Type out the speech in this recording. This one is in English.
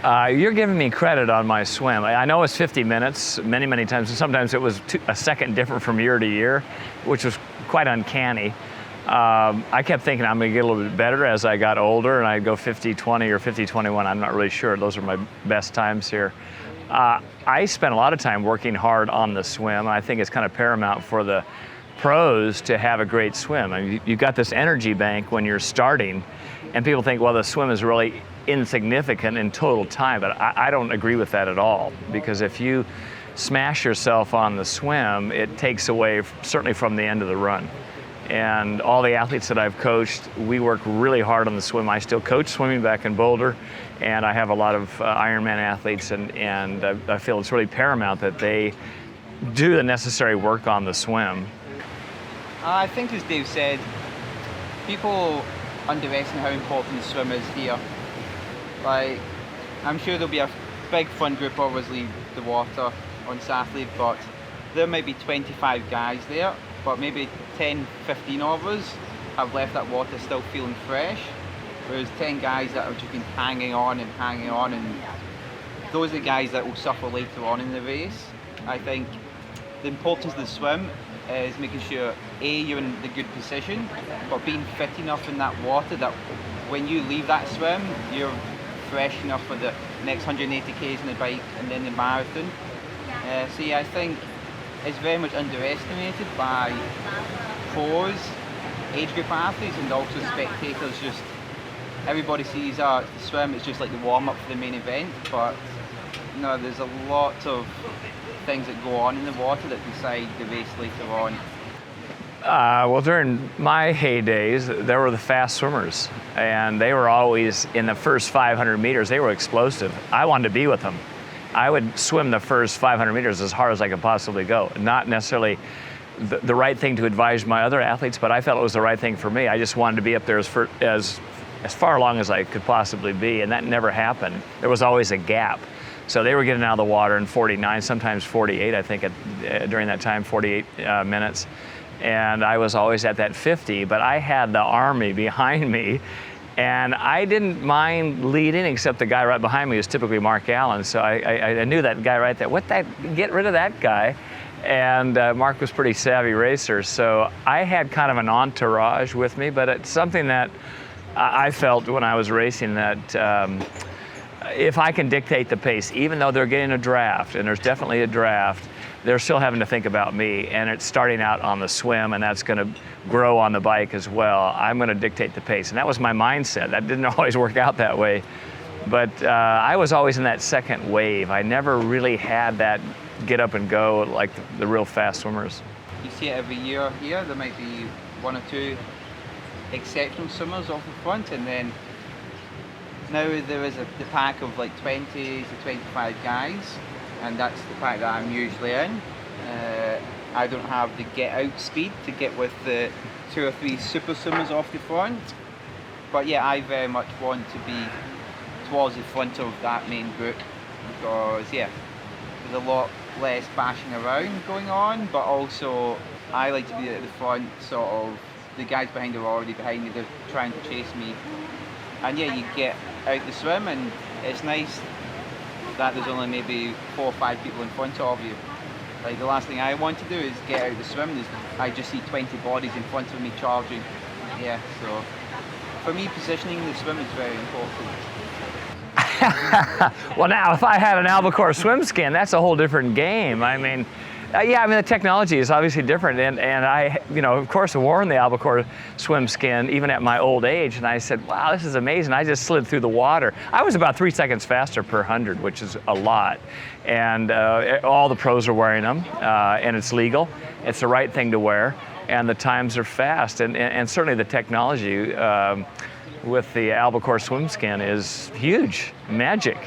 You're giving me credit on my swim. I know it's 50 minutes many times, and sometimes it was a second different from year to year, which was quite uncanny. I kept thinking I'm going to get a little bit better as I got older, and I'd go 50-20 or 50-21. I'm not really sure. Those are my best times here. I spent a lot of time working hard on the swim, and I think it's kind of paramount for the pros to have a great swim. I mean, you've got this energy bank when you're starting, and people think, well, the swim is really insignificant in total time, but I don't agree with that at all, because if you smash yourself on the swim, it takes away certainly from the end of the run. And all the athletes that I've coached, we work really hard on the swim. I still coach swimming back in Boulder, and I have a lot of Ironman athletes, and I feel it's really paramount that they do the necessary work on the swim. I think, as Dave said, people underestimate how important the swim is here. Like, I'm sure there'll be a big fun group always leave the water on Saturday, but there might be 25 guys there, but maybe 10, 15 of us have left that water still feeling fresh, whereas 10 guys that have just been hanging on, and those are the guys that will suffer later on in the race. I think the importance of the swim is making sure, A, you're in the good position, but being fit enough in that water that when you leave that swim, you're fresh enough for the next 180 k's on the bike and then the marathon. So yeah, I think it's very much underestimated by pros, age group athletes, and also spectators. Just everybody sees the swim, it's just like the warm-up for the main event, but no, there's a lot of things that go on in the water that decide the race later on. Well, during my heydays, there were the fast swimmers, and they were always in the first 500 meters. They were explosive. I wanted to be with them. I would swim the first 500 meters as hard as I could possibly go. Not necessarily the right thing to advise my other athletes, but I felt it was the right thing for me. I just wanted to be up there as far along as I could possibly be, and that never happened. There was always a gap. So they were getting out of the water in 49, sometimes 48, I think, during that time, 48 minutes. And I was always at that 50, but I had the army behind me, and I didn't mind leading, except the guy right behind me was typically Mark Allen. So I knew that guy right there. Get rid of that guy. And Mark was a pretty savvy racer, so I had kind of an entourage with me, but it's something that I felt when I was racing that if I can dictate the pace, even though they're getting a draft, and there's definitely a draft, they're still having to think about me, and it's starting out on the swim, and that's going to grow on the bike as well. I'm going to dictate the pace, and that was my mindset. That didn't always work out that way, but I was always in that second wave. I never really had that get up and go like the real fast swimmers. You see it every year here. There might be one or two exceptional swimmers off the front, and then now there is the pack of like 20 to 25 guys, and that's the pack that I'm usually in. I don't have the get out speed to get with the 2 or 3 super swimmers off the front, but yeah, I very much want to be towards the front of that main group, because yeah, there's a lot less bashing around going on, but also I like to be at the front, sort of the guys behind are already behind me, they're trying to chase me, and yeah, you get out the swim and it's nice that there's only maybe 4 or 5 people in front of you. Like the last thing I want to do is get out the swim, I just see 20 bodies in front of me charging. Yeah, so for me, positioning the swim is very important. Well, now, if I had an albacore swim skin, that's a whole different game. I mean, the technology is obviously different, and I, of course, worn the albacore swim skin even at my old age, and I said, wow, this is amazing. I just slid through the water. I was about 3 seconds faster per 100, which is a lot, and all the pros are wearing them, and it's legal. It's the right thing to wear, and the times are fast, and certainly the technology with the albacore swim skin is huge, magic.